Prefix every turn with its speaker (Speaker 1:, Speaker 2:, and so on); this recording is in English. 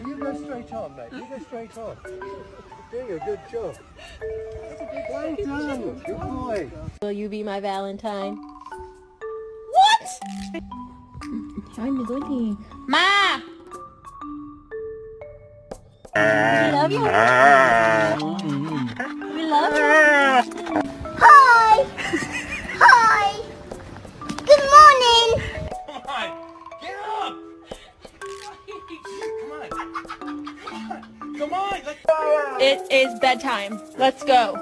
Speaker 1: You go straight on, mate. You go straight on. Doing a good job. Well done. Good boy.
Speaker 2: Will you be my Valentine? What? Ma! We love you. We love you.
Speaker 3: Hi! Hi! Good morning!
Speaker 4: Come on, get up! Come on, let's go!
Speaker 2: It is bedtime. Let's go.